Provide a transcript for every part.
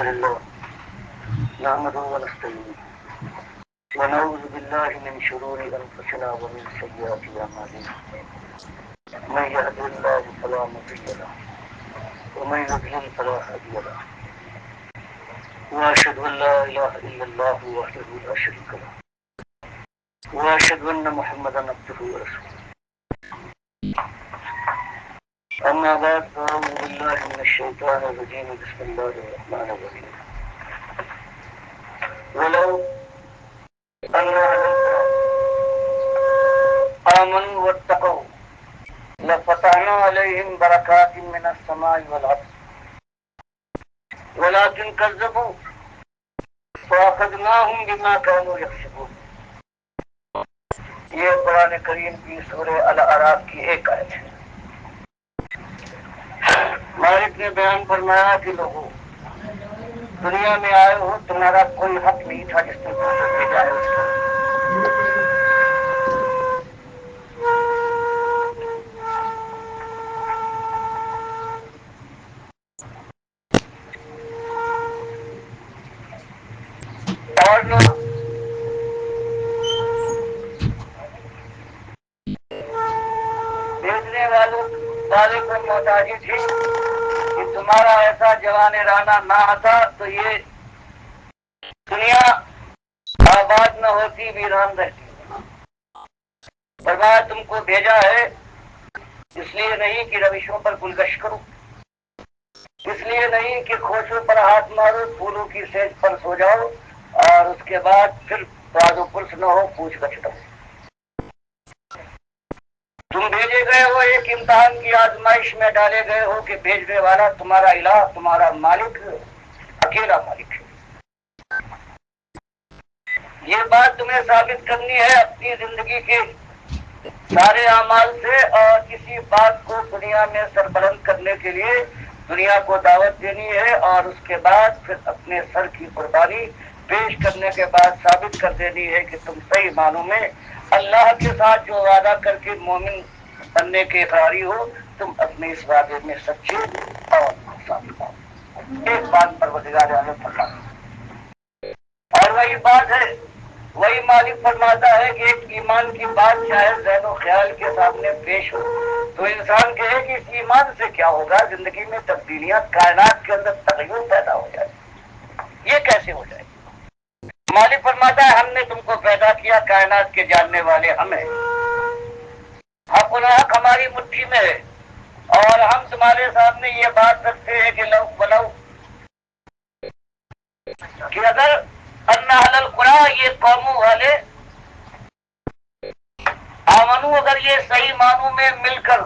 لله نحمده ونستعينه ونعوذ بالله من شرور أنفسنا ومن سيئات أعمالنا من يهده الله فلا مضل له ومن يضلل فلا هادي له وأشهد أن لا إله إلا الله وحده لا شريك له وأشهد أن محمدا عبده ورسوله أما بعد فأعوذ بالله من الشيطان الرجيم بسم الله الرحمن الرحيم ولو أن آمنوا واتقوا لفتحنا عليهم بركات من السماء والأرض ولكن كذبوا فأخذناهم بما كانوا يكسبون. یہ قرآن کریم کی سورہ الاعراف کی ایک آیت ہے. مالک نے بیان فرمایا کہ لوگوں دنیا میں آئے ہو تمہارا کوئی حق نہیں تھا جس نے تم کو بھیجا ہے اس کا. اور بھیجنے والے کو محتاجی تھی کہ تمہارا ایسا جوان رانا نہ آتا تو یہ دنیا آباد نہ ہوتی ویران رہتی. فرمایا تم کو بھیجا ہے اس لیے نہیں کہ روشوں پر گلگش کرو، اس لیے نہیں کہ کھوشوں پر ہاتھ مارو، پھولوں کی سیج پر سو جاؤ اور اس کے بعد پھر باز و پرس نہ ہو پوچھ گچھ نہ ہو. تم بھیجے گئے ہو ایک امتحان کی آزمائش میں ڈالے گئے ہو کہ بھیجنے والا تمہارا الہ تمہارا مالک اکیلا مالک ہے. یہ بات تمہیں ثابت کرنی ہے اپنی زندگی کے سارے اعمال سے اور کسی بات کو دنیا میں سربلند کرنے کے لیے دنیا کو دعوت دینی ہے اور اس کے بعد پھر اپنے سر کی قربانی پیش کرنے کے بعد ثابت کر دینی ہے کہ تم صحیح معنوں میں اللہ کے ساتھ جو وعدہ کر کے مومن بننے کے اقراری ہو تم اپنے اس وعدے میں سچے اور ثابت ہو. ایک بات پروردگار عالم فرماتا ہے اور وہی بات ہے وہی مالک فرماتا ہے کہ ایک ایمان کی بات چاہے ذہن و خیال کے سامنے پیش ہو تو انسان کہے کہ اس ایمان سے کیا ہوگا، زندگی میں تبدیلیاں کائنات کے اندر تغیر پیدا ہو جائے. یہ کیسے ہو جائے؟ مالک فرماتا ہے ہم نے تم کو پیدا کیا، کائنات کے جاننے والے ہم ہیں، حق و ناحق ہماری مٹھی میں ہے اور ہم تمہارے سامنے یہ بات رکھتے ہیں کہ لو بلو کہ اگر ان اہل القری یہ قوموں والے آمنو اگر یہ صحیح معنوں میں مل کر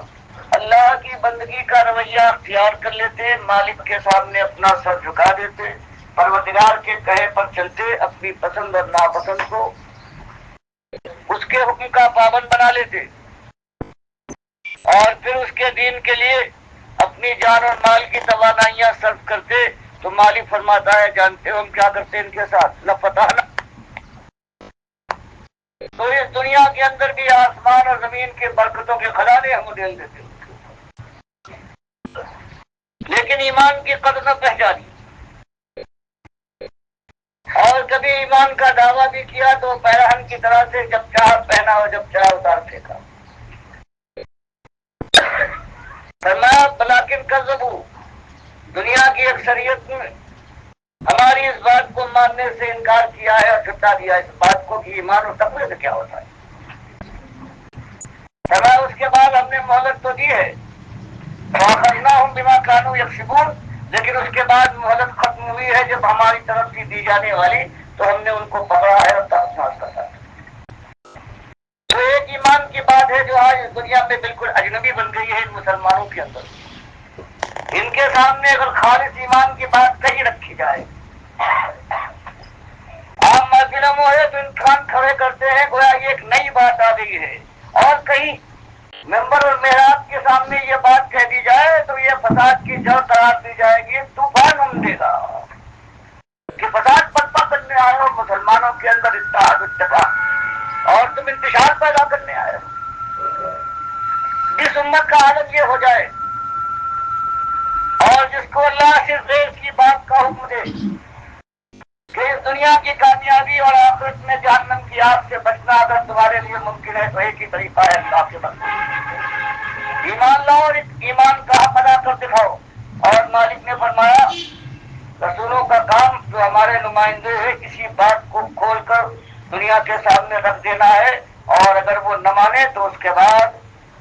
اللہ کی بندگی کا رویہ اختیار کر لیتے، مالک کے سامنے اپنا سر جھکا دیتے، پروردگار کے کہے پر چلتے، اپنی پسند اور ناپسند کو اس کے حکم کا پابند بنا لیتے اور پھر اس کے دین کے لیے اپنی جان اور مال کی توانائیاں صرف کرتے تو مالک فرماتا ہے جانتے ہو ہم کیا کرتے ان کے ساتھ؟ لفتحنا، تو اس دنیا کے اندر بھی آسمان اور زمین کے برکتوں کے خزانے ہم ڈھیل دیتے. لیکن ایمان کی قدر نہ پہچانی اور کبھی ایمان کا دعویٰ بھی کیا تو پیرہن کی طرح سے جب چاہ پہنا اور جب چاہ اتار پھینکا. فرمایا بلاکن کذبوا، دنیا کی اکثریت نے ہماری اس بات کو ماننے سے انکار کیا ہے اور چھٹا دیا اس بات کو کہ ایمان اور تقوی سے کیا ہوتا ہے. فرمایا اس کے بعد ہم نے مہلت تو دی ہے فَأَخَذْنَاهُمْ بِمَا كَانُوا يَكْسِبُونَ، لیکن اس کے بعد مہلت ختم ہوئی ہے جب ہماری طرف سے دی جانے والی تو ہم نے ان کو پکڑا ہے اور تحس کا ساتھ. تو ایک ایمان کی بات ہے جو آج اس دنیا میں بالکل اجنبی بن گئی ہے ان مسلمانوں کے اندر. ان کے سامنے اگر خالص ایمان کی بات کہیں رکھی جائے عام محفلوں میں ہے تو انسان کھڑے کرتے ہیں گویا یہ ایک نئی بات آ گئی ہے، اور کہیں ممبر اور محراب کے سامنے یہ بات کہہ دی جائے تو یہ فساد کی جڑ قرار دی جائے گی، طوفان دے گا کہ فساد برپا کرنے آئے ہو مسلمانوں کے اندر اتحاد اتفاق اور تم انتشار پیدا کرنے آئے ہو. اس امت کا حالت یہ ہو جائے اور جس کو اللہ صرف اس کی بات کا حکم دے کہ اس دنیا کی کامیابی اور آخرت میں جہنم کی آگ سے بچنا اگر تمہارے لیے ممکن ہے تو ایک ہی طریقہ ہے اللہ کے بندے ایمان لاؤ اور اس ایمان کا حق ادا کر دکھاؤ. اور مالک نے فرمایا رسولوں کا کام جو ہمارے نمائندے ہیں اسی بات کو کھول کر دنیا کے سامنے رکھ دینا ہے اور اگر وہ نہ مانے تو اس کے بعد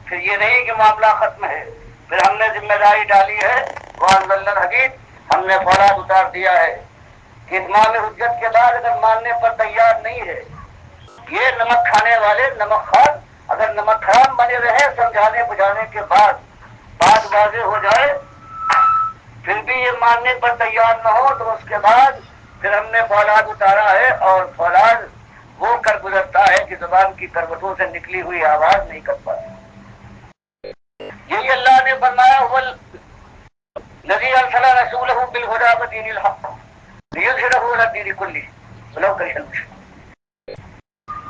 پھر یہ نہیں کہ معاملہ ختم ہے. پھر ہم نے ذمہ داری ڈالی ہے وَأَنزَلْنَا الْحَدِيدَ ہم نے فولاد اتار دیا ہے کہ اتمام حجت کے بعد اگر ماننے پر تیار نہیں ہے یہ نمک کھانے والے نمک خان اگر نمک حرام بنے رہے سمجھانے بجھانے کے بعد بات واضح ہو جائے پھر بھی یہ ماننے پر تیار نہ ہو تو اس کے بعد پھر ہم نے فولاد اتارا ہے اور فولاد وہ کر گزرتا ہے کہ زبان کی کروٹوں سے نکلی ہوئی آواز نہیں کر پاتی. یہی اللہ نے فرمایا الذی ارسل رسولہ بالہدی ودین الحق لیظہرہ علی الدین کلہ ولو کرہ المشرکون.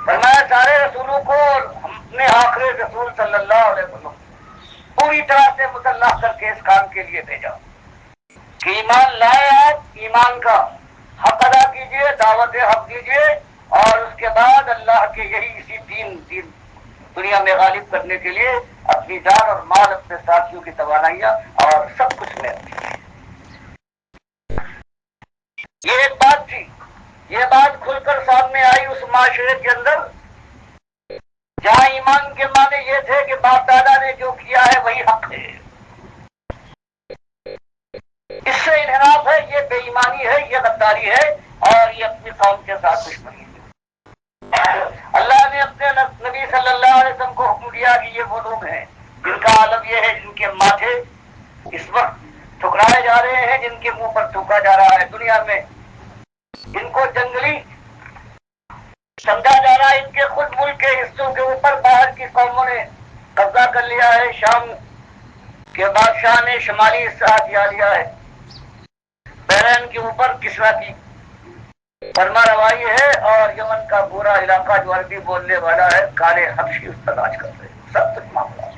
فرمایا سارے رسولوں کو ہم نے آخری رسول صلی اللہ علیہ وسلم پوری طرح سے مسلح کر کے اس کام کے لیے بھیجا کہ ایمان لائے آپ ایمان کا حق ادا کیجیے دعوت حق دیجیے اور اس کے بعد اللہ کے یہی اسی دین دنیا میں غالب کرنے کے لیے اپنی جان اور مال اپنے ساتھیوں کی توانائیاں اور سب کچھ میں یہ ایک بات تھی. یہ بات کھل کر سامنے آئی اس معاشرے کے اندر جہاں ایمان کے معنی یہ تھے کہ باپ دادا نے جو کیا ہے وہی حق ہے اس سے انحراف ہے یہ بے ایمانی ہے یہ غداری ہے اور یہ اپنی قوم کے ساتھ دشمنی ہے. اللہ نے اپنے نبی صلی اللہ علیہ وسلم کو حکم دیا کہ یہ وہ لوگ ہیں جن کا عالم یہ ہے جن کے ماتھے اس وقت ٹھکرائے جا رہے ہیں جن کے منہ پر تھوکا جا رہا ہے دنیا میں ان کو جنگلی سمجھا جا رہا ہے. ان کے خود ملک کے حصوں کے اوپر باہر کی قوموں نے قبضہ کر لیا ہے. شام کے بادشاہ نے شمالی حصہ ہتھیا لیا ہے. بحرین کے اوپر کسرا کی فرما روائی ہے اور یمن کا پورا علاقہ جو عربی بولنے والا ہے کالے حبشی اس پر راج کر رہے ہیں. سب کچھ معاملات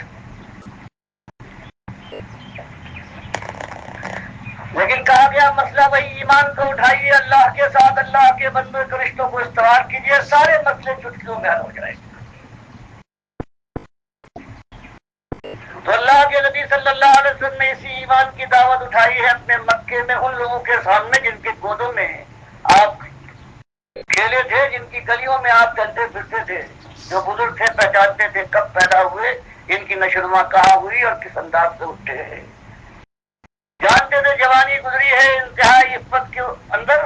لیکن کہا گیا مسئلہ وہی ایمان کو اٹھائیے اللہ کے ساتھ اللہ کے بندوں کے رشتوں کو استوار کیجیے سارے مسئلے چٹکیوں میں حل ہو جائیں گے. تو اللہ کے نبی صلی اللہ علیہ وسلم نے اسی ایمان کی دعوت اٹھائی ہے اپنے مکے میں ان لوگوں کے سامنے جن کے گودوں میں آپ کھیلے تھے جن کی گلیوں میں آپ چلتے پھرتے تھے جو بزرگ تھے پہچانتے تھے کب پیدا ہوئے ان کی نشوونما کہاں ہوئی اور کس انداز سے اٹھے ہیں. جانتے تھے جوانی گزری ہے انتہائی عفت کے اندر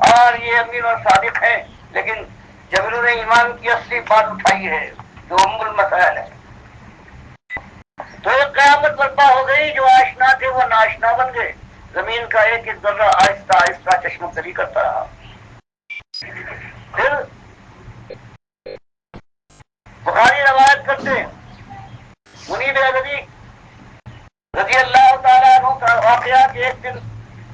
اور یہ امین اور صادق ہیں لیکن جب انہوں نے ایمان کی اصلی بات اٹھائی ہے جو ام المسائل ہے تو ایک قیامت برپا ہو گئی. جو آشنا تھے وہ ناشنا بن گئے. زمین کا ایک ایک ذرہ آہستہ آہستہ چشم گری کرتا رہا. پھر بخاری روایت کرتے ہیں منیب عربی رضی اللہ تعالیٰ عنہ کا واقعہ کہ ایک دن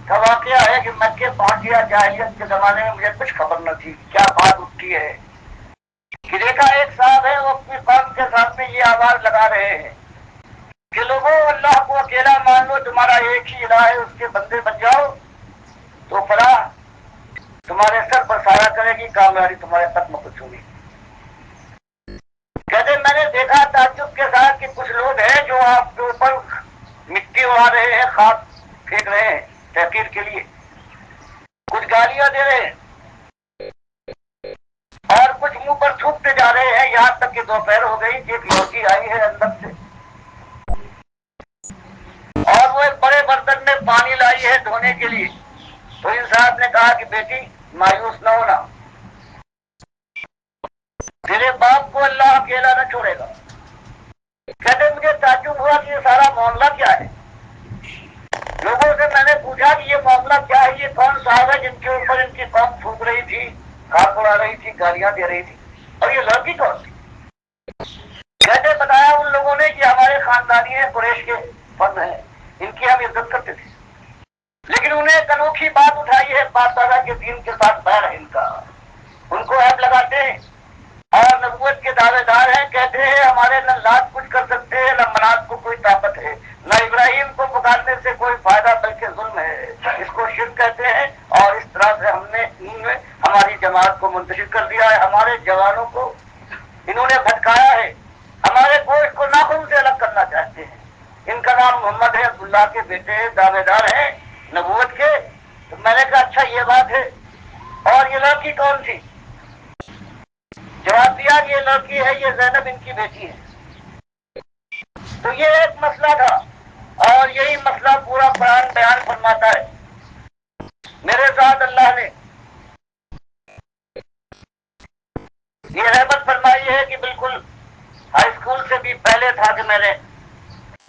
کا واقعہ ہے کہ مکے پہنچ گیا. جاہلیت کے زمانے میں مجھے کچھ خبر نہ تھی کیا بات اٹھتی ہے کہ دیکھا ایک صاحب ہے وہ اپنی قوم کے سامنے یہ آواز لگا رہے ہیں کہ لوگوں اللہ کو اکیلا مان لو تمہارا ایک ہی الہ ہے اس کے بندے بن جاؤ تو فلاح تمہارے سر پر سایہ کرے گی کامیابی تمہارے قدم کو چھوئے گی. کہتے میں نے دیکھا تعجب کے ساتھ کہ کچھ لوگ ہیں جو آپ کے اوپر مٹی اڑا رہے ہیں خاک پھینک رہے ہیں تحقیر کے لیے کچھ گالیاں دے رہے ہیں اور کچھ منہ پر تھوکتے جا رہے ہیں یہاں تک کہ دوپہر ہو گئی کہ ایک لڑکی آئی ہے اندر سے اور وہ ایک بڑے برتن میں پانی لائی ہے دھونے کے لیے. تو ان صاحب نے کہا کہ بیٹی مایوس نہ ہونا تیرے باپ کو اللہ اکیلا نہ چھوڑے گا. کہتے مجھے تعجب ہوا کہ یہ سارا معاملہ کیا ہے. لوگوں سے میں نے پوچھا کہ یہ معاملہ کیا ہے یہ کون صاحب ہے جن کے اوپر ان کی قوم تھوک رہی تھی خاک اڑا رہی تھی گالیاں دے رہی تھی اور یہ لڑکی کون تھی. کہتے بتایا ان لوگوں نے کہ ہمارے خاندانی ہیں قریش کے فرد ہیں ان کی ہم عزت کرتے تھے لیکن انہیں ایک انوکھی بات اٹھائی ہے باپ دادا کے دین کے ساتھ بیر ہے ان کا ان کو عیب لگاتے ہیں اور نبوت کے دعوے دار ہیں. کہتے ہیں ہمارے نہ لات کچھ کر سکتے ہیں نہ منات کو کوئی طاقت ہے نہ ابراہیم کو پکارنے سے کوئی فائدہ بلکہ ظلم انہوں نے بھٹکایا ہے، ہمارے گوشت کو ناخن سے الگ کرنا چاہتے ہیں۔ ان کا نام محمد ہے، عبداللہ کے بیٹے ہیں، دعوے دار ہیں نبوت کے۔ تو میں نے کہا اچھا یہ بات ہے، اور یہ لڑکی کون تھی؟ جواب دیا کہ یہ لڑکی ہے، یہ زینب ان کی بیٹی ہے۔ تو یہ ایک مسئلہ تھا، اور یہی مسئلہ پورا قرآن بیان فرماتا ہے۔ میرے ساتھ اللہ نے یہ رحمت فرمائی ہے کہ بالکل ہائی اسکول سے بھی پہلے تھا کہ میں نے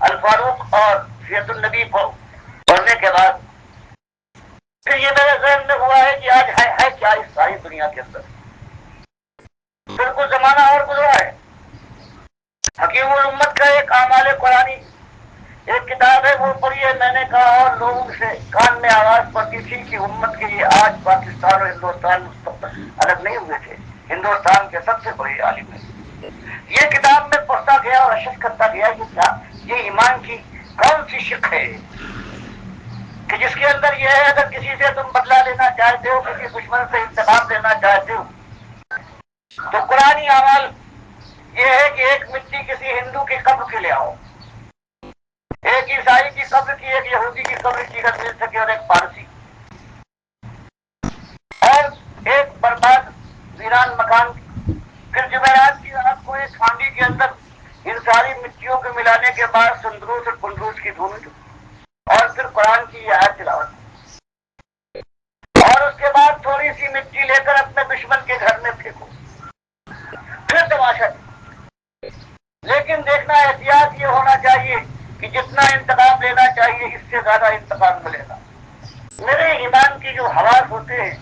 الفاروق اور سیرت النبی پڑھنے کے بعد پھر یہ میرے ذہن میں ہوا ہے کہ آج ہے کیا اس ساری دنیا کے اندر۔ بالکل زمانہ اور گزرا ہے۔ حکیم الامت کا ایک اعمال قرآنی ایک کتاب ہے، وہ پڑھی ہے میں نے کہا، اور لوگوں سے کان میں آواز پڑتی تھی کہ امت کے لیے آج پاکستان اور ہندوستان الگ نہیں ہوئے تھے، ہندوستان کے سب سے بڑے عالم ہیں۔ یہ کتاب میں پڑھتا گیا اور اشد کرتا گیا کہ کیا یہ ایمان کی کون سی شق ہے کہ جس کے اندر یہ ہے اگر کسی سے تم بدلہ لینا چاہتے ہو، کسی دشمن سے انتقام لینا چاہتے ہو، تو قرآنی اعمال یہ ہے کہ ایک مٹی کسی ہندو کی قبر کے لے آؤ، ایک عیسائی کی قبر کی، ایک یہودی کی قبر کی اگر مل سکے، اور ایک پارسی، اور ایک برباد ویران مکان کی۔ پھر جمعرات کی رات کو ایک ہانڈی کے اندر ان ساری مٹیوں کو ملانے کے بعد سندروس اور کنڈروس کی دھن، اور پھر قرآن کی یہ آیت تلاوت، اور اس کے بعد تھوڑی سی مٹی لے کر اپنے دشمن کے گھر میں پھینکو، پھر تماشا۔ لیکن دیکھنا احتیاط یہ ہونا چاہیے کہ جتنا انتقام لینا چاہیے اس سے زیادہ انتقام ملے گا۔ میرے ایمان کی جو حواس ہوتے ہیں،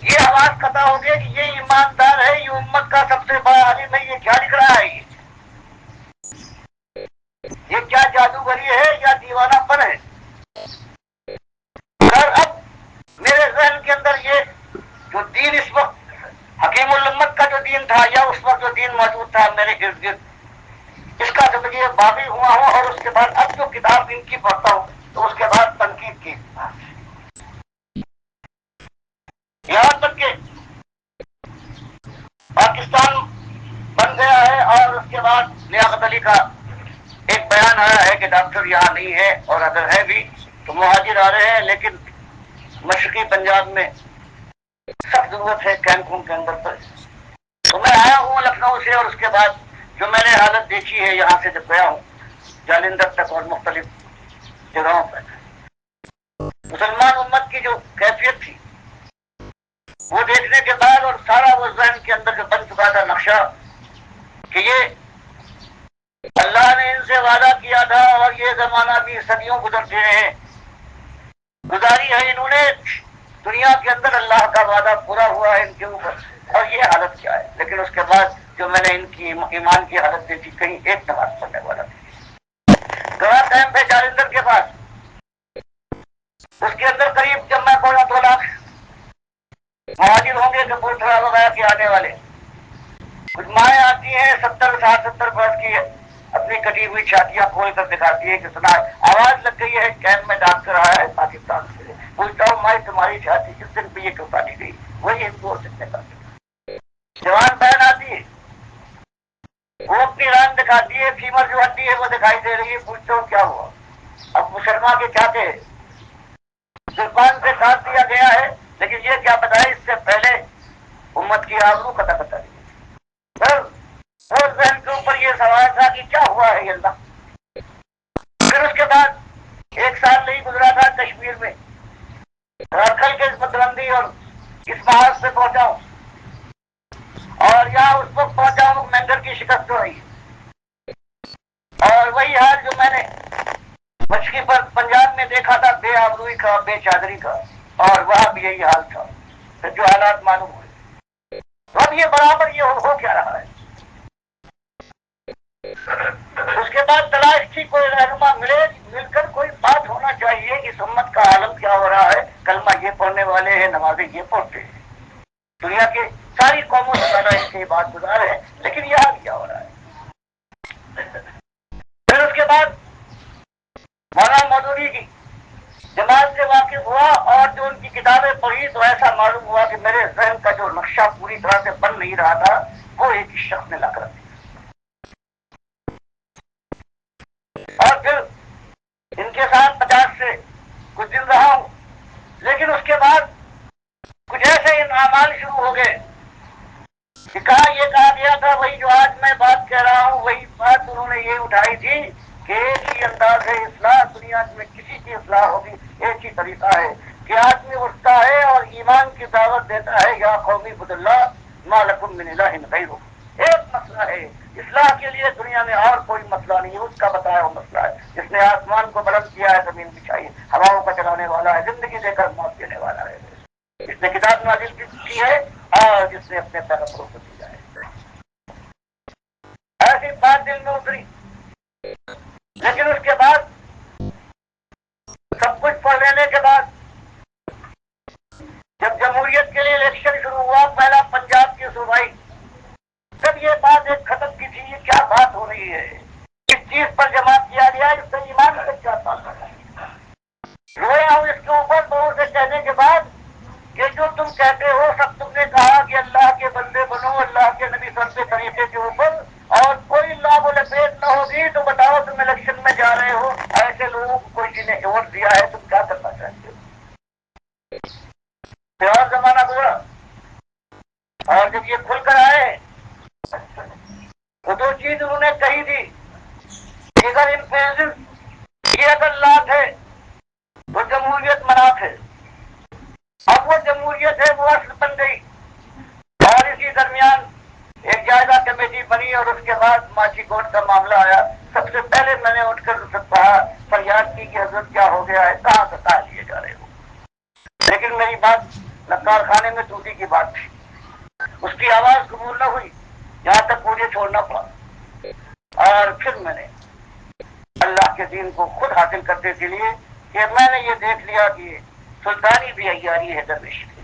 یہ حواس قطع ہو گیا کہ یہ ایماندار ہے، یہ امت کا سب سے بڑا عالم ہے، یہ کیا لکھ رہا ہے، یہ کیا جادوگری ہے یا دیوانہ پن ہے۔ اگر اب میرے ذہن کے اندر یہ جو دین اس وقت حکیم الامت کا جو دین تھا، یا اس وقت جو دین موجود تھا میرے ارد گرد، اس کا جب یہ باغی ہوا ہوں، اور اس کے بعد اب جو کتاب ان کی پڑھتا ہوں تو اس کے بعد تنقید کی، یہاں تک کہ پاکستان بن گیا ہے، اور اس کے بعد لیاقت علی کا ایک بیان آیا ہے کہ ڈاکٹر یہاں نہیں ہے، اور اگر ہے بھی تو مہاجر آ رہے ہیں، لیکن مشرقی پنجاب میں سخت ضرورت ہے کینکون کے اندر پر۔ تو میں آیا ہوں لکھنؤ سے، اور اس کے بعد جو میں نے حالت دیکھی ہے یہاں سے جب گیا ہوں جالندھر تک اور مختلف جگہوں پر، مسلمان امت کی جو کیفیت تھی وہ دیکھنے کے بعد، اور سارا وہ ذہن کے اندر جو بن چکا تھا نقشہ کہ یہ اللہ نے ان سے وعدہ کیا تھا، اور یہ زمانہ بھی صدیوں گزر گئے ہیں، گزاری ہے انہوں نے دنیا کے اندر، اللہ کا وعدہ پورا ہوا ہے ان کے اوپر، اور یہ حالت کیا ہے۔ لیکن اس کے بعد جو میں نے ان کی ایمان کی حالت دیکھی، کہیں ایک نماز پڑھنے والا نہیں۔ گواہ کیمپ ہے جالندھر کے پاس، اس کے اندر قریب جب میں پڑھا 2 لاکھ مہاجر ہوں گے کپورتھلا وغیرہ کے آنے والے، کچھ مائیں آتی ہیں 70 برس کی، اپنی کٹی ہوئی چھاتیاں کھول کر دکھاتی ہے کہ سنا آواز لگ گئی ہے کیمپ میں ڈاکٹر آیا ہے پاکستان سے، پوچھتا ہوں مائی تمہاری چھاتی کس دن پہ یہ کیوں کاٹی گئی؟ وہی ہندو اور کتنے کا جوان بہن آتی ہے، وہ اپنی ران دکھاتی ہے، فیمر جو ہڈی ہے وہ دکھائی دے رہی ہے، پوچھتا ہوں کیا ہوا؟ اب مسلمان کے چاہتے ہیں زبان سے کاٹ دیا گیا ہے، لیکن یہ کیا بتائے اس سے پہلے امت کی آبرو قطع قطع پھر وہ ذہن کے اوپر یہ سوال تھا کہ کیا ہوا ہے یہ اللہ۔ پھر اس کے بعد 1 سال نہیں گزرا تھا کشمیر میں، راکھل کے بندی اور اس محاذ سے پہنچا ہوں، اور یہاں اس وقت پہنچا ہوں مینگر کی شکست ہو رہی ہے، اور وہی حال جو میں نے مشرقی پر پنجاب میں دیکھا تھا، بے آبروئی کا، بے چادری کا، اور وہاں بھی یہی حال تھا۔ پھر جو حالات معلوم ہوئے، تو اب یہ برابر یہ ہو کیا رہا ہے۔ اس کے بعد تلاش کی کوئی رہنما مل کر کوئی بات ہونا چاہیے کہ اس امت کا عالم کیا ہو رہا ہے۔ کلمہ یہ پڑھنے والے ہیں، نمازیں یہ پڑھتے ہیں، دنیا کے ساری قوموں سے زیادہ ان کی بات گزار ہے، لیکن یہاں کیا ہو رہا ہے۔ پھر اس کے بعد مولانا مودودی کی جماعت سے واقف ہوا، اور جو ان کی کتابیں پڑھی تو ایسا معلوم ہوا کہ میرے ذہن کا جو نقشہ نقشہ پوری طرح سے بن نہیں رہا تھا، وہ ایک ہی شخص نے لا کر دیا۔ اور پھر ان کے ساتھ 50 سے کچھ دن رہا ہوں، لیکن اس کے بعد کچھ ایسے اعمال شروع ہو گئے کہ یہ کہا گیا تھا، وہی جو آج میں بات کہہ رہا ہوں، وہی بات انہوں نے یہ اٹھائی تھی کہ ایک ہی انداز ہے اصلاح، دنیا میں کسی کی اصلاح ہوگی ایک ہی طریقہ ہے کہ آدمی اٹھتا ہے اور ایمان کی دعوت دیتا ہے، یا قومی عبد اللہ ما لکم من الہ غیرہ۔ ایک مسئلہ ہے اصلاح کے لیے، دنیا میں اور کوئی مسئلہ نہیں ہے، اس کا بتایا ہوا مسئلہ ہے جس نے آسمان کو بلند کیا ہے، زمین بچھائی، ہواؤں کا چلانے والا ہے، زندگی دے کر موت دینے والا ہے، جس نے کتاب نازل کی ہے اور جس نے اپنے پیغمبروں کو دیا ہے۔ ایسی بات دل میں اتری، لیکن اس کے بعد سب کچھ پڑھ لینے کے بعد جب جمہوریت کے لیے الیکشن شروع ہوا، پہلا پنجاب کی صوبائی، جب یہ بات ایک ختم کی تھی، یہ کیا بات ہو رہی ہے، اس چیز پر جمع کیا گیا، اس سے ایمان سے کیا تعلق ہے۔ رویا ہوں اس کے اوپر لوگوں سے کہنے کے بعد کہ جو تم کہتے ہو سب تم نے کہا کہ اللہ کے بندے بنو، اللہ کے نبی صلی کے طریقے کے اوپر، اور کوئی لاب و لپیٹ نہ ہوگی، تو بتاؤ تم الیکشن میں جا رہے ہو، ایسے لوگوں کو کوئی جنہیں ایوارڈ دیا ہے، تم کیا کرنا چاہتے ہو؟ اور زمانہ گزرا، اور جب یہ کھل کر آئے تو دو چیز انہوں نے کہی تھی، اگر انفلوئنس، یہ اگر لات ہے وہ جمہوریت مناف ہے، اب وہ جمہوریت ہے وہ اصل بن گئی، اور اسی درمیان ایک جائزہ کمیٹی بنی، اور اس کے بعد ماچی کوٹ کا معاملہ آیا۔ سب سے پہلے میں نے اٹھ کر اسے کہا، فریاد کی کہ حضرت کیا ہو گیا ہے، کہاں بتا لیے جا رہے ہو، لیکن میری بات نقال خانے میں ٹوٹی کی بات تھی، اس کی آواز قبول نہ ہوئی، یہاں تک مجھے چھوڑنا پڑا، اور پھر میں نے اللہ کے دین کو خود حاصل کرنے کے لیے کہ میں نے یہ دیکھ لیا کہ سلطانی بھی عیاری ہے درویش کی،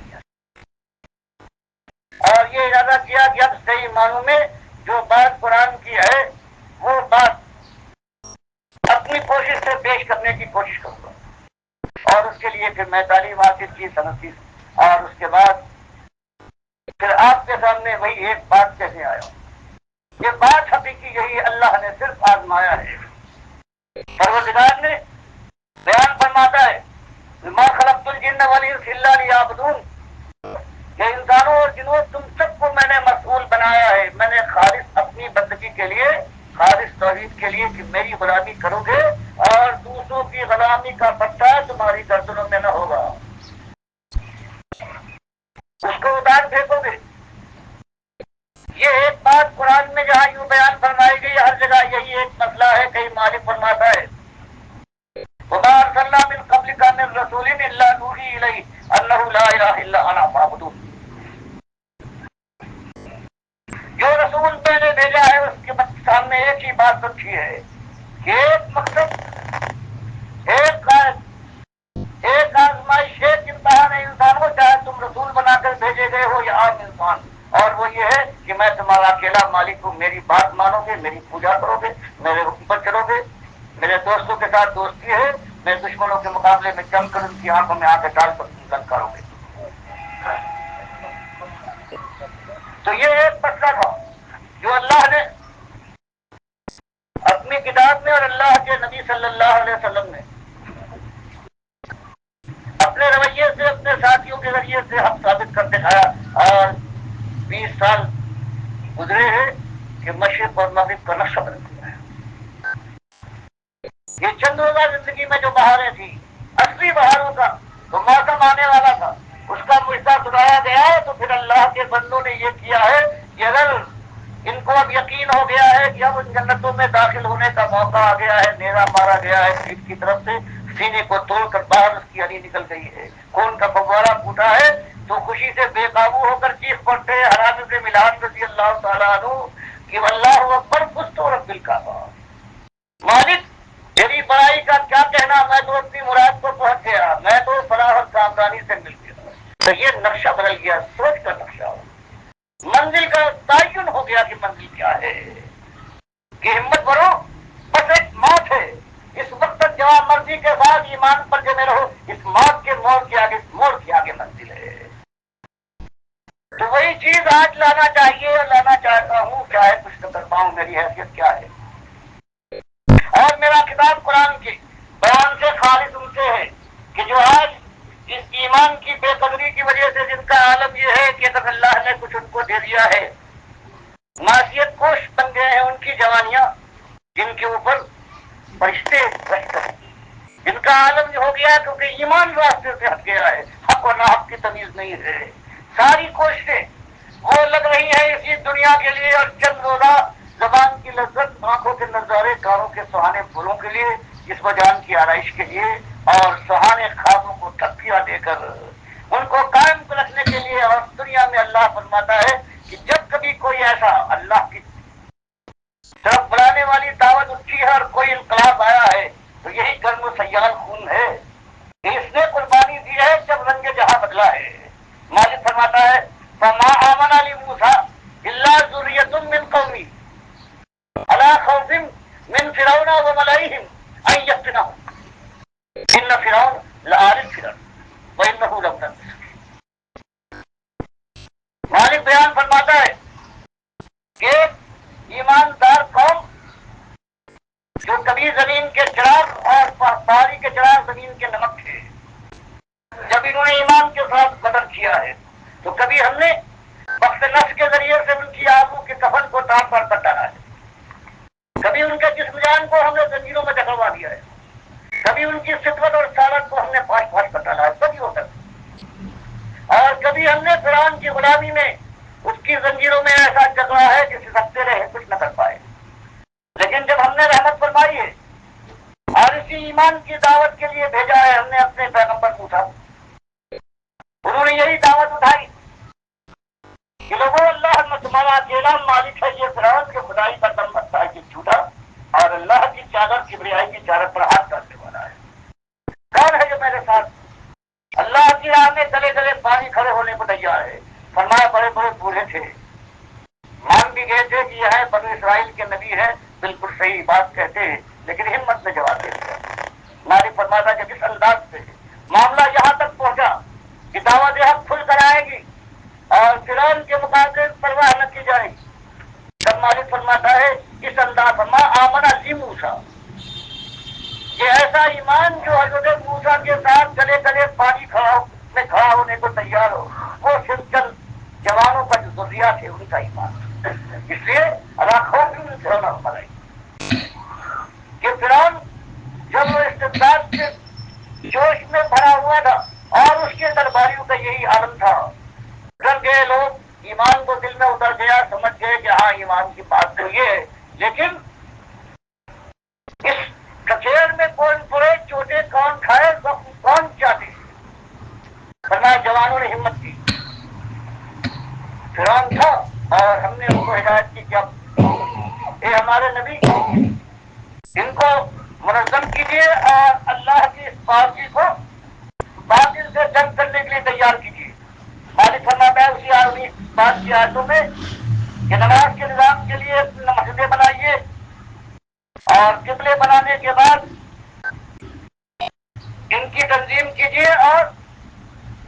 اور یہ ارادہ کیا کہ اب صحیح معنوں میں جو بات قرآن کی ہے وہ بات اپنی کوشش سے پیش کرنے کی کوشش کروں گا، اور اس کے لیے پھر میں تعلیم حاصل کی سنتی، اور اس کے بعد پھر آپ کے سامنے وہی ایک بات کہنے آیا ہوں۔ یہ بات حقیقی یہی اللہ نے صرف آزمایا ہے، پروردگار نے بیان فرماتا ہے ما خلقت الجن والانس الا لیعبدون، کہ انسانوں اور جنوں تم سب کو میں نے مسئول بنایا ہے، میں نے خالص اپنی بندگی کے لیے، خالص توحید کے لیے کہ میری غلامی کرو گے، اور دوسروں کی غلامی کا پتہ تمہاری گردنوں میں نہ ہوگا، اس کو اتار پھینکو گے۔ یہ ایک بات قرآن میں جہاں یوں بیان فرمائی گئی، ہر جگہ یہی ایک مسئلہ ہے، کہیں مالک فرماتا ہے وما ارسلنا من قبلک من رسول الا نوحی الیہ انہ لا الہ الا انا فاعبدون، جو رسول میں نے بھیجا ہے اس کے سامنے ایک ہی بات رکھی ہے کہ ایک مقصد، ایک آزمائش، ایک امتحان ہے انسانوں، چاہے تم رسول بنا کر بھیجے گئے ہو یا عام انسان، اور وہ یہ ہے کہ میں تمہارا اکیلا مالک ہوں، میری بات مانو گے، میری پوجا کرو گے، میرے حکم پر چلو گے، میرے دوستوں کے ساتھ دوستی ہے، میرے دشمنوں کے مقابلے میں جم کر ان کی آنکھوں میں آنکھیں ڈال کر تم کرو گے۔ تو یہ ایک مسئلہ تھا جو اللہ نے اپنی کتاب میں اور اللہ کے نبی صلی اللہ علیہ وسلم نے اپنے رویے سے، اپنے ساتھیوں کے ذریعے سے ہم ثابت کر دکھایا، اور 20 سال گزرے ہیں کہ مشرق اور مغرب کا نقشہ بدل گیا ہے۔ یہ چند روزہ زندگی میں جو بہاریں تھیں، اصلی بہاروں کا تو موسم آنے والا تھا، اس کا مجدہ سنایا گیا ہے، تو پھر اللہ کے بندوں نے یہ کیا ہے کہ اگر ان کو اب یقین ہو گیا ہے کہ اب ان جنتوں میں داخل ہونے کا موقع آ گیا ہے، نیزہ مارا گیا ہے پیٹ کی طرف سے، سینے کو توڑ کر باہر اس کی ہڈی نکل گئی ہے، خون کا فوارہ پھوٹا ہے، تو خوشی سے بے قابو ہو کر چیخ پڑتے ہیں حرام بن ملحان رضی اللہ تعالیٰ عنہ کہ اللہ اکبر فزت رب الکعبہ، مالک تیری بڑائی کا کیا کہنا، میں تو اپنی مراد کو پہنچ گیا، میں تو فلاح اور کامرانی سے مل گیا۔ تو یہ نقشہ بدل گیا، سوچ کا نقشہ ہو، منزل کا تعین ہو گیا کہ منزل کیا ہے، کہ ہمت کرو، بس ایک موت ہے، اس وقت تک جہاں مرضی کے ساتھ ایمان پر جمے رہو، اس موت کے موڑ کے آگے منزل ہے۔ تو وہ وہی چیز آج لانا چاہیے اور لانا چاہتا ہوں، چاہے کچھ نہ کر پاؤں، میری حیثیت کیا ہے۔ اور میرا کتاب قرآن کے بیان سے خالص ان سے ہے کہ جو آج اس ایمان کی بے قدری کی وجہ سے جن کا عالم یہ ہے کہ اگر اللہ نے کچھ ان کو دے دیا ہے، معصیت کوش بن گئے ہیں ان کی جوانیاں، جن کے اوپر فرشتے رہتے ہیں، جن کا عالم ہو گیا کیونکہ ایمان راستے سے ہٹ گیا ہے، حق و ناحق کی تمیز نہیں ہے۔ ساری کوششیں وہ لگ رہی ہیں اسی دنیا کے لیے اور چند روزہ زبان کی لذت، آنکھوں کے نظارے، کانوں کے سہانے پھولوں کے لیے، جسم و جان کی آرائش کے لیے، اور سہانے خوابوں کو تکیہ دے کر ان کو قائم رکھنے کے لیے۔ اور دنیا میں اللہ فرماتا ہے کہ جب کبھی کوئی ایسا اللہ کی طرف بلانے والی دعوت اٹھی ہے اور کوئی انقلاب آیا ہے تو یہی گرم و سیال خون ہے کہ اس نے قربانی دی ہے جب رنگ جہاں بدلا ہے۔ مالک فرماتا ہے فما آمن علی موسیٰ الا ذریۃ من قومی علی خوف من فرعون وملئهم ان یفتنهم ان فرعون لعال فی الارض وانه لمنصر۔ مالک بیان فرماتا ہے کہ ایماندار قوم جو کبھی زمین کے چراغ اور پہاڑی کے چراغ زمین کے نمک تھے، جب انہوں نے ایمان کے ساتھ بدل کیا ہے تو کبھی ہم نے وقت نفس کے ذریعے سے ان کی آنکھوں کے کفن کو تاپ پر ڈالا ہے، کبھی ان کے جسم جان کو ہم نے زنجیروں میں جکڑوا دیا ہے، کبھی ان کی فطرت اور سالت کو ہم نے پاش پاش پر ڈالا ہے، کبھی ہوتا ہے۔ اور کبھی ہم نے فرعون کی غلامی میں اس کی زنجیروں میں ایسا جکڑا ہے کہ سکتے رہے، کچھ نہ کر پائے۔ لیکن جب ہم نے رحمت فرمائی ہے اور اسی ایمان کی دعوت کے لیے بھیجا ہے ہم نے اپنے پیغمبر موسیٰ، انہوں نے یہی دعوت اٹھائی کہ لوگوں اللہ تمہارا اکیلا مالک ہے، یہ فرعون کے خدائی کا دم بستا ہے کہ جھوٹا اور اللہ کی چادر کبریائی کی چادر پر ہاتھ ڈالنے والا ہے۔ کون ہے جو میرے ساتھ اللہ کی راہ میں گلے گلے پانی کھڑے ہونے کو تیار ہے؟ فرمایا بڑے بڑے بوڑھے تھے، مان بھی گئے تھے کہ یہ ہے بنو اسرائیل کے نبی ہے، بالکل صحیح بات کہتے ہیں، لیکن ہمت میں جواب دیتے ہیں۔ مالک فرماتا کہ جس انداز سے معاملہ یہاں تک پہنچا کہ دعوت حق کھل کر آئے گی اور فرعون کے مقابلے پرواہ نہ کی جائے گی، تب مالک فرماتا ہے اس انداز ما آمن علی موسیٰ، یہ ایسا ایمان جو حضرت موسیٰ کے ساتھ گلے گلے پانی میں کھڑا ہونے کو تیار ہو، وہ صرف چند جوانوں کا جو ذریعہ تھے ان کا ایمان۔ اس لیے راکھوں کی ان سے ہونا پڑے کہ فرعون جب وہ استبداد کے جوش میں بھرا ہوا تھا اور اس کے درباریوں کا یہی عالم تھا، ڈر گئے لوگ، ایمان کو دل میں اتر گیا، سمجھ گئے کہ ہاں ایمان کی بات تو یہ ہے، لیکن اس کچیر میں کون پڑے، چوٹے کون کھائے، زخم کون چاہتے، فرمایا جوانوں نے ہمت کی۔ فرعون تھا اور ہم نے ان کو ہدایت کی کیا اے ہمارے نبی ان کو منظم کیجیے اور اللہ کی اس پارٹی کو باطل سے جنگ کرنے کے لیے تیار کیجیے۔ مالک فرماتا ہے اسی آدمی بات کی آیتوں میں کہ نماز کے نظام کے لیے مسجدیں بنائیے اور قبلے بنانے کے بعد ان کی تنظیم کیجیے اور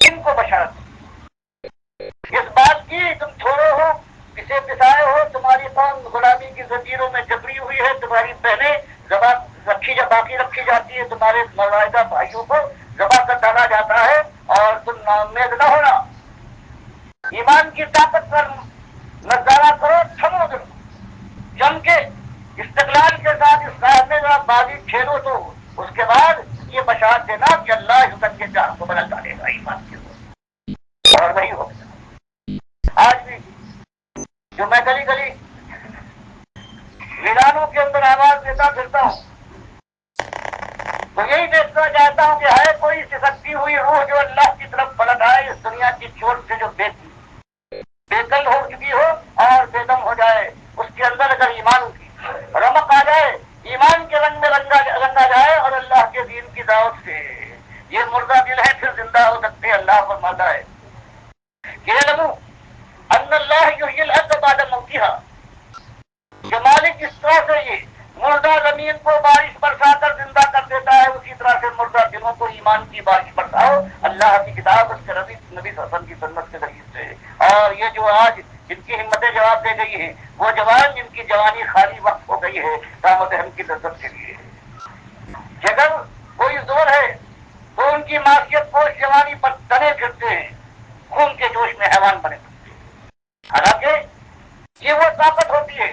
ان کو بشارت اس بات کی تم چھوڑو ہو، پسے پسائے ہو، تمہاری قوم غلامی کی زنجیروں میں جکڑی ہوئی ہے، تمہاری بہنیں باقی رکھی جاتی ہے، تمہارے نوزائیدہ بھائیوں کو ذبح کر ڈالا جاتا ہے اور تم ناامید نہ ہونا، ایمان کی طاقت پر نظارہ کرو، تھمو دو، جم کے استقلال کے ساتھ اس راہ میں ذرا بازی کھیلو تو اس کے بعد یہ بشارت دینا کہ اللہ حسن کے جان کو بدل ڈالے گا ایمان کے اوپر، اور وہی ہو گیا۔ آج بھی جو میں گلی گلی ویرانوں کے اندر آواز دیتا پھرتا ہوں تو یہی دیکھنا چاہتا ہوں کہ ہے کوئی سسکتی ہوئی روح جو اللہ کی طرف پلٹ آئے، اس دنیا کی چوٹ سے جو بےکل ہو چکی ہو اور بے دم ہو جائے، اس کے اندر اگر ایمان کی رمق آ جائے، ایمان کے رنگ میں رنگا جائے اور اللہ کے دین کی دعوت سے یہ مردہ دل ہے پھر زندہ ہو سکتے ہیں۔ اللہ فرماتا ہے کہ اعلموا ان اللہ یحیی الارض بعد موتہا، کہ مالک اس طرح سے یہ مردہ زمین کو بارش برسا کر زندہ کر دیتا ہے، اسی طرح سے مردہ دلوں کو ایمان کی بارش برساؤ اللہ کی کتاب، اس کے نبی صلی اللہ علیہ وسلم کی سنت کے ذریعے سے۔ اور یہ جو جن کی ہمتیں جواب دے گئی ہیں، وہ جوان جن کی جوانی خالی وقت ہو گئی ہے رحمت ہم کی لذت کے لیے۔ اگر کوئی زور ہے تو ان کی معصیت پوش جوانی پر تنے پھرتے ہیں، خون کے جوش میں حیوان بنے پھرتے ہیں۔ حالانکہ یہ وہ طاقت ہوتی ہے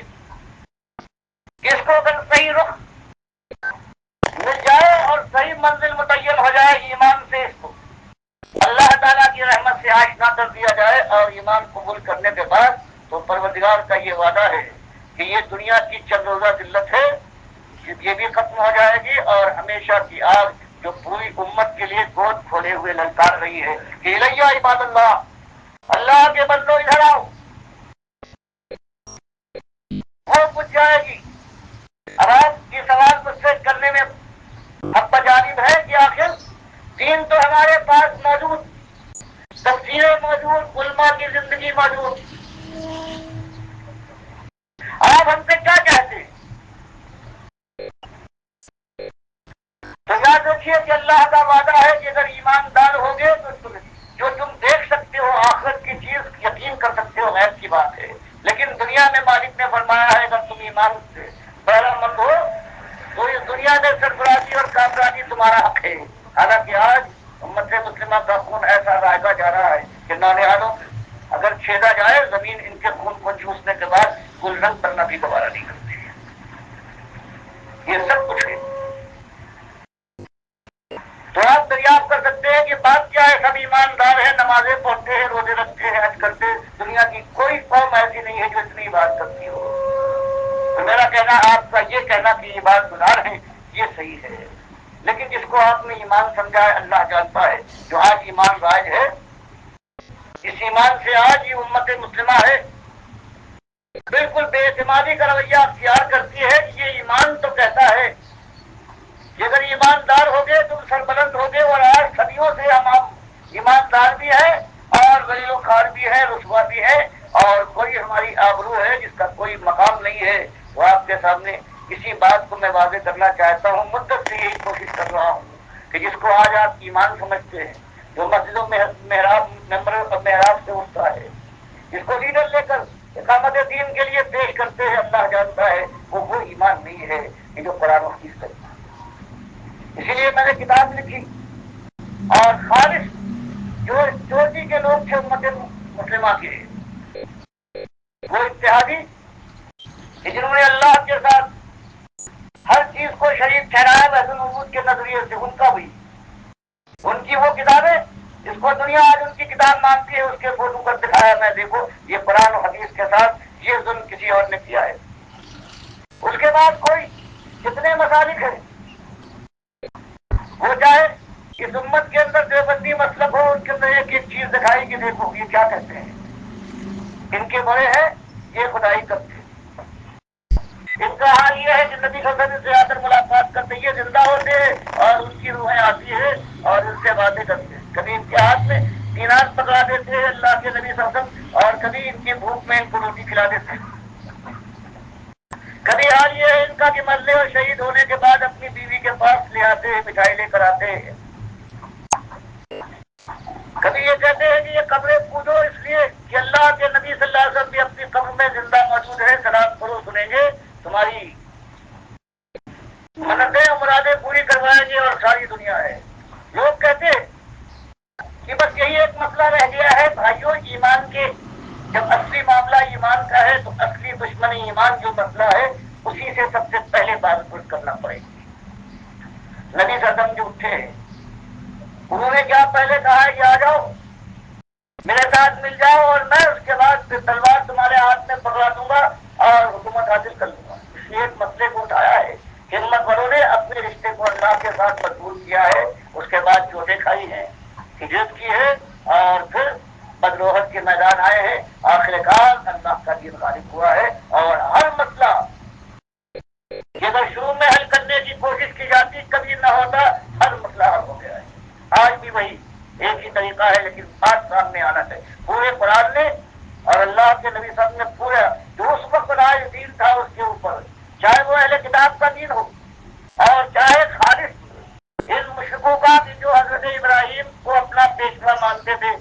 کہ اس کو اگر صحیح رخ مل جائے اور صحیح منزل متعین ہو جائے ایمان سے، اس کو اللہ تعالیٰ کی رحمت سے آشنا کر دیا جائے اور ایمان قبول کرنے کے بعد تو پروردگار کا یہ وعدہ ہے کہ یہ دنیا کی چند روزہ ذلت ہے، یہ بھی ختم ہو جائے گی، اور ہمیشہ کی آگ جو پوری امت کے لیے گود کھولے ہوئے للکار رہی ہے کہ الیہ عباد اللہ، اللہ کے بندو ادھر آؤ، وہ پوچھ جائے گی۔ اب آپ یہ سوال مجھ سے کرنے میں حق بجانب ہے کہ آخر دین تو ہمارے پاس موجود، تفسیریں موجود، علماء کی زندگی موجود، آپ ہم سے کیا کہتے ہیں؟ تو یاد رکھیے کہ اللہ کا وعدہ ہے کہ اگر ایماندار ہوگے تو جو تم دیکھ سکتے ہو آخرت کی چیز یقین کر سکتے ہو، غیب کی بات ہے، لیکن دنیا میں مالک نے فرمایا ہے اگر تم ایمان سے بہرہ مند ہو تو اس دنیا میں سرفرازی اور کامرانی تمہارا حق ہے۔ حالانکہ آج امت مسلمہ کا خون ایسا رائگا جا رہا ہے کہ نانہالوں اگر چھیدا جائے زمین ان کے خون کو چوسنے کے بعد گل رنگ کرنا بھی دوبارہ نہیں کرتی ہے۔ یہ سب کچھ ہے۔ تو آپ دریافت کر سکتے ہیں کہ بات کیا ہے، سب ایماندار ہیں، نمازیں پڑھتے ہیں، روزے رکھتے ہیں، حج کرتے ہیں، دنیا کی کوئی قوم ایسی نہیں ہے جو اتنی بات کرتی ہو۔ تو میرا کہنا، آپ کا یہ کہنا کہ یہ بات گزار ہے، یہ صحیح ہے، لیکن جس کو آپ نے ایمان سمجھا ہے اللہ جانتا ہے۔ جو آج ایمان رائج ہے، اس ایمان سے آج یہ امت مسلمہ ہے بالکل بے اعتمادی کا رویہ اختیار کرتی ہے کہ یہ ایمان تو کہتا ہے کہ اگر ایماندار ہوگے تم سربلند ہوگے، اور آج صدیوں سے ہم ایماندار بھی ہے اور غلیظ و خوار بھی ہے، رسوا بھی ہے، اور کوئی ہماری آبرو ہے جس کا کوئی مقام نہیں ہے۔ وہ آپ کے سامنے اسی بات کو میں واضح کرنا چاہتا ہوں، مدت سے یہی کوشش کر رہا ہوں کہ جس کو آج آپ ایمان سمجھتے ہیں، جو مسجدوں میں محراب سے اٹھتا ہے، جس کو لیڈر لے کر اقامت دین کے لیے پیش کرتے ہیں، اللہ جانتا ہے وہ ایمان نہیں ہے کہ جو قرآن و حدیث کرتا ہے۔ اسی لیے میں نے کتاب لکھی، اور خالص جو چوٹی کے لوگ تھے امت مسلمہ کے، وہ اتحادی کہ جنہوں نے اللہ کے ساتھ ہر چیز کو شریک ٹھہرایا بحث الوجود کے نظریے سے، ان کا بھی ان کی وہ کتابیں جس کو دنیا آج ان کی کتاب مانتی ہے، اس کے فوٹو پر دکھایا میں، دیکھو یہ قرآن و حدیث کے ساتھ یہ ظلم کسی اور نے کیا ہے۔ اس کے بعد کوئی کتنے مسالک ہیں، وہ چاہے اس امت کے اندر دیوبندی مسلک ہو، ان کے اندر ایک ایک چیز دکھائی کہ دیکھو یہ کیا کہتے ہیں، ان کے بڑے ہیں یہ خدائی کرتے ہیں۔ ان کا حال یہ ہے کہ نبی صلی اللہ علیہ وسلم سے آ کر ملاقات کرتے، یہ زندہ ہوتے ہیں اور ان کی روحیں آتی ہیں اور ان سے باتیں کرتے ہیں، کبھی ان کے ہاتھ میں دینار پکڑا دیتے ہیں اللہ کے نبی صلی اللہ علیہ وسلم، اور کبھی ان کی بھوک میں ان کو روٹی کھلا دیتے ہیں۔ کبھی حال یہ ہے ان کا کہ مرنے اور شہید ہونے کے بعد اپنی بیوی کے پاس لے آتے ہیں، مٹھائی لے کر آتے ہیں۔ کبھی یہ کہتے ہیں کہ یہ قبریں پوجو اس لیے کہ اللہ کے نبی صلی اللہ علیہ وسلم بھی اپنی قبر میں زندہ موجود ہے، سلام کرو سنیں گے، تمہاری منتیں اور مرادیں پوری کروائیں گے، اور ساری دنیا ہے۔ لوگ کہتے ہیں کہ بس یہی ایک مسئلہ رہ گیا ہے بھائیوں ایمان کے، جب اصلی معاملہ ایمان کا ہے تو اصلی دشمن ایمان جو مسئلہ ہے اسی سے سب سے پہلے بات کرنا پڑے گی۔ نبی صلی اللہ علیہ وسلم جو اٹھے ہیں، انہوں نے کیا پہلے کہا ہے کہ آ جاؤ میرے ساتھ مل جاؤ، اور میں اس کے بعد پھر تلوار تمہارے ہاتھ میں پکڑا دوں گا اور حکومت حاصل کر لوں گا۔ اس لیے ایک مسئلے کو اٹھایا ہے، ہمت والوں نے اپنے رشتے کو اللہ کے ساتھ مضبوط کیا ہے، اس کے بعد چوٹیں کھائی ہیں، ہجرت کی ہے، اور پھر بدروہت کے میدان آئے ہیں۔ آخر کار اللہ کا دین غالب ہوا ہے، اور ہر مسئلہ کہ اگر شروع میں حل کرنے کی کوشش کی جاتی کبھی نہ ہوتا، ہر مسئلہ حل ہو گیا ہے۔ آج بھی وہی ایک ہی طریقہ ہے، لیکن بات سامنے آنا چاہیے۔ پورے قرآن نے اور اللہ کے نبی صاحب نے پورا جو اس وقت راج دین تھا اس کے اوپر، چاہے وہ اہل کتاب کا دین ہو اور چاہے خالص ان مشرکوں کا کہ جو حضرت ابراہیم کو اپنا پیشوا مانتے تھے